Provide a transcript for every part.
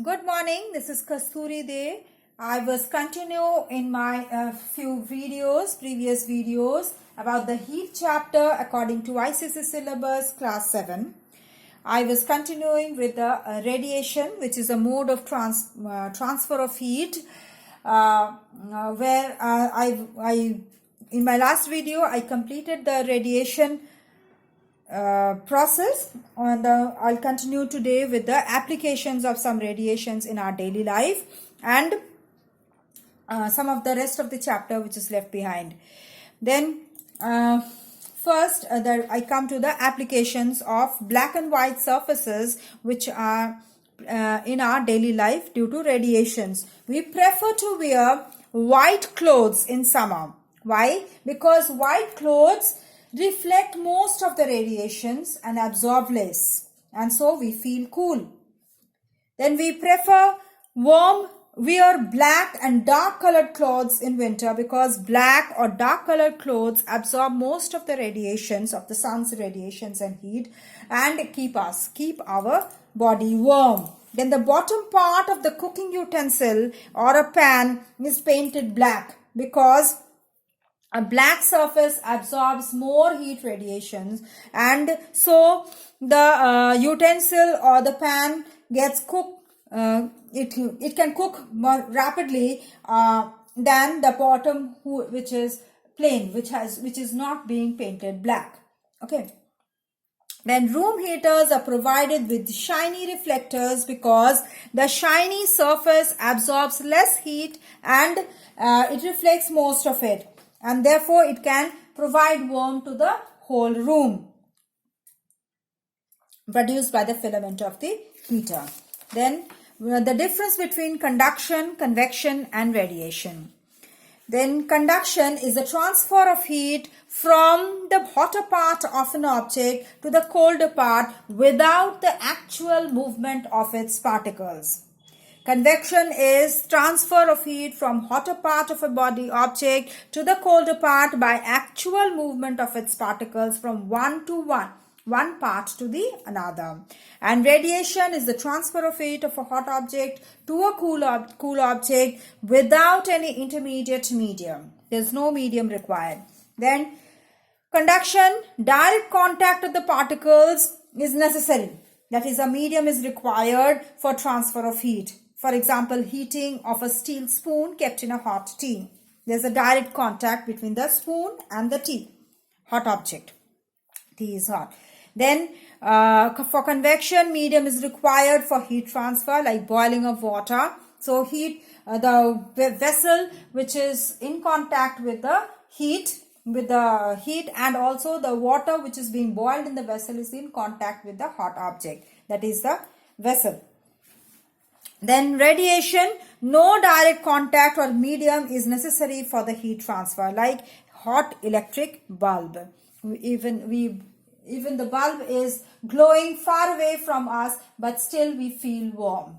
Good morning, this is Kasturi Day. I was continue in my previous videos about the heat chapter according to ICSE syllabus class 7. I was continuing with the radiation, which is a mode of transfer of heat, where in my last video I completed the radiation process, and I'll continue today with the applications of some radiations in our daily life and some of the rest of the chapter which is left behind. Then first I come to the applications of black and white surfaces which are in our daily life due to radiations. We prefer to wear white clothes in summer. Why? Because white clothes reflect most of the radiations and absorb less, and so we feel cool. Then we prefer wear black and dark colored clothes in winter because black or dark colored clothes absorb most of the radiations of the sun's radiations and heat and keep our body warm. Then the bottom part of the cooking utensil or a pan is painted black because a black surface absorbs more heat radiations, and so the utensil or the pan gets cooked. It can cook more rapidly than the bottom, which is plain, which is not being painted black. Okay. Then room heaters are provided with shiny reflectors because the shiny surface absorbs less heat and it reflects most of it, and therefore it can provide warmth to the whole room produced by the filament of the heater. Then the difference between conduction, convection and radiation. Then conduction is the transfer of heat from the hotter part of an object to the colder part without the actual movement of its particles. Convection is transfer of heat from hotter part of a body object to the colder part by actual movement of its particles from one part to the another. And radiation is the transfer of heat of a hot object to a cool object without any intermediate medium. There is no medium required. Then conduction, direct contact of the particles is necessary. That is, a medium is required for transfer of heat. For example, heating of a steel spoon kept in a hot tea. There is a direct contact between the spoon and the tea, hot object. Tea is hot. Then for convection, medium is required for heat transfer, like boiling of water. So the vessel which is in contact with the heat and also the water which is being boiled in the vessel is in contact with the hot object. That is the vessel. Then radiation, no direct contact or medium is necessary for the heat transfer, like hot electric bulb. Even the bulb is glowing far away from us, but still we feel warm.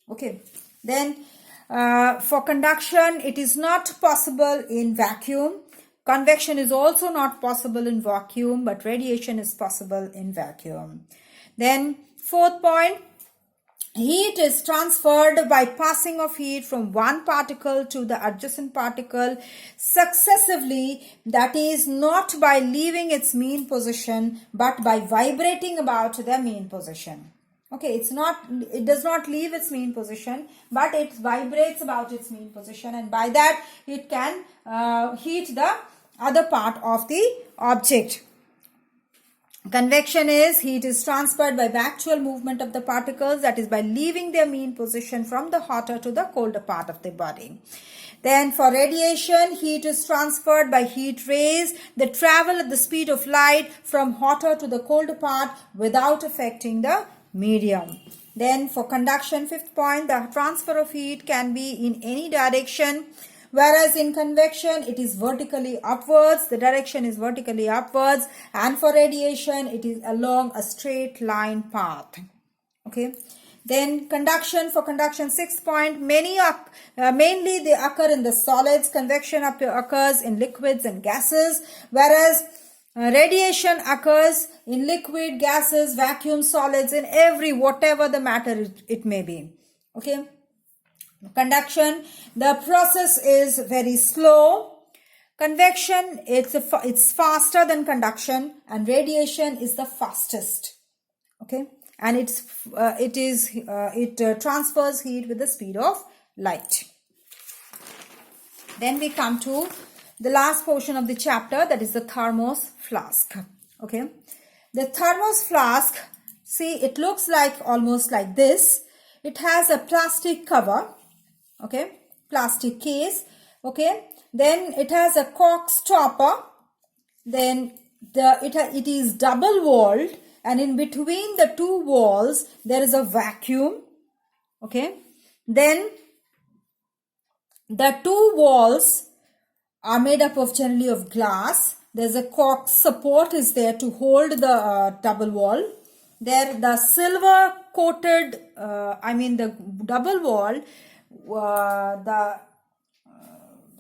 Okay. Then for conduction, it is not possible in vacuum. Convection is also not possible in vacuum, but radiation is possible in vacuum. Then fourth point, heat is transferred by passing of heat from one particle to the adjacent particle successively, that is, not by leaving its mean position but by vibrating about the mean position. Okay, it does not leave its mean position, but it vibrates about its mean position, and by that it can heat the other part of the object. Convection is heat is transferred by the actual movement of the particles, that is by leaving their mean position from the hotter to the colder part of the body. Then for radiation, heat is transferred by heat rays that travel at the speed of light from hotter to the colder part without affecting the medium. Then for conduction, fifth point, the transfer of heat can be in any direction. Whereas in convection, it is vertically upwards, the direction is vertically upwards, and for radiation, it is along a straight line path. Okay. Then conduction, for conduction, sixth point, mainly they occur in the solids. Convection occurs in liquids and gases, whereas radiation occurs in liquid, gases, vacuum, solids, in whatever the matter it may be. Okay. Conduction, the process is very slow. Convection, it's faster than conduction, and radiation is the fastest. Okay, and it transfers heat with the speed of light. Then we come to the last portion of the chapter, that is the Thermos Flask. Okay, the Thermos Flask, see, it looks like almost like this. It has a plastic cover, okay, plastic case, okay. Then it has a cork stopper. Then it is double walled, and in between the two walls there is a vacuum, okay. Then the two walls are made up of generally of glass. There's a cork support is there to hold the double wall. There the silver coated, the double wall, the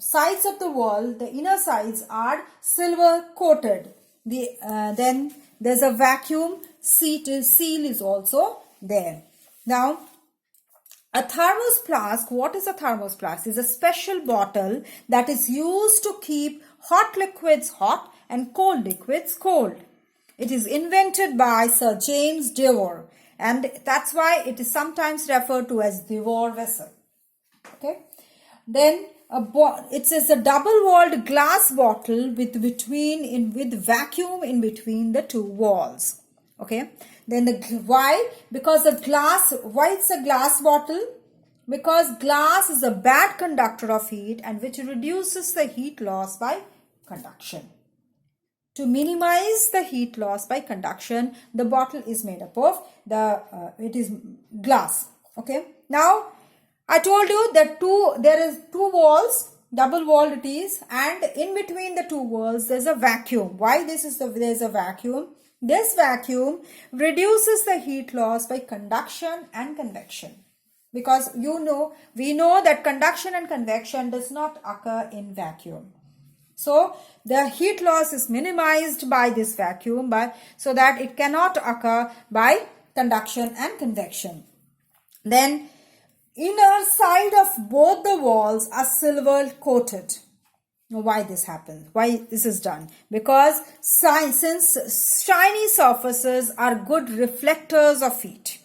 sides of the wall, the inner sides are silver coated. Then there's a vacuum seal is also there. Now, a thermos flask, what is a thermos flask? Is a special bottle that is used to keep hot liquids hot and cold liquids cold. It is invented by Sir James Dewar, and that's why it is sometimes referred to as Dewar vessel. Okay. Then it says a double-walled glass bottle with vacuum in between the two walls. Okay. Then why? Because why it's a glass bottle? Because glass is a bad conductor of heat, and which reduces the heat loss by conduction. To minimize the heat loss by conduction, the bottle is made up of it is glass. Okay. Now, I told you that there is two walls, double walled it is, and in between the two walls there's a vacuum. Why there's a vacuum? This vacuum reduces the heat loss by conduction and convection. Because we know that conduction and convection does not occur in vacuum. So the heat loss is minimized by this vacuum, so that it cannot occur by conduction and convection. Then inner side of both the walls are silver coated. Now, why this happens? Why this is done? Because since shiny surfaces are good reflectors of heat,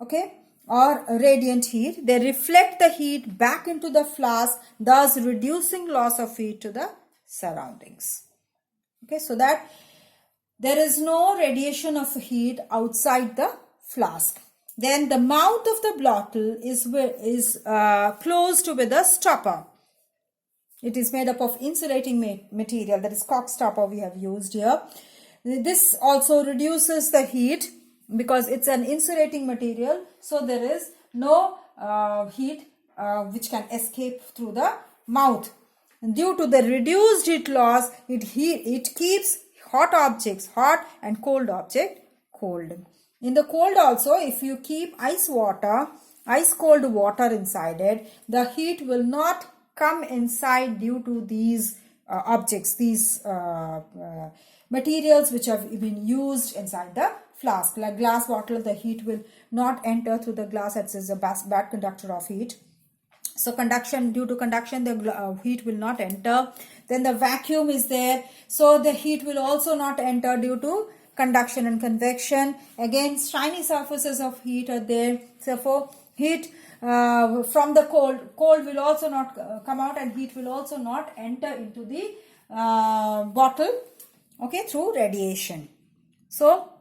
okay, or radiant heat, they reflect the heat back into the flask, thus reducing loss of heat to the surroundings. Okay, so that there is no radiation of heat outside the flask. Then the mouth of the bottle is closed with a stopper. It is made up of insulating material, that is cork stopper we have used here. This also reduces the heat because it's an insulating material, so there is no heat which can escape through the mouth. And due to the reduced heat loss, it keeps hot objects hot and cold object cold. In the cold also, if you keep ice cold water inside it, the heat will not come inside due to these objects, these materials which have been used inside the flask. Like glass bottle, the heat will not enter through the glass, as is a bad conductor of heat. So due to conduction, the heat will not enter. Then the vacuum is there, so the heat will also not enter due to conduction and convection. Again, shiny surfaces of heat are there. Therefore, heat from the cold will also not come out, and heat will also not enter into the bottle, okay, through radiation. So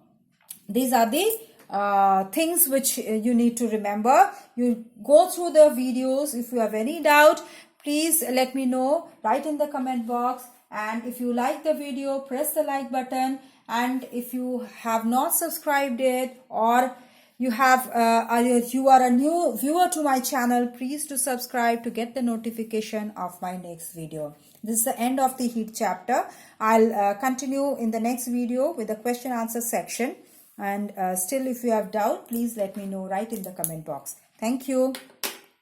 these are the things which you need to remember. You go through the videos. If you have any doubt, please let me know, write in the comment box. And if you like the video, press the like button. And if you have not subscribed yet, or you are a new viewer to my channel, please to subscribe to get the notification of my next video. This is the end of the heat chapter. I'll continue in the next video with the question answer section. And still, if you have doubt, please let me know, write in the comment box. Thank you.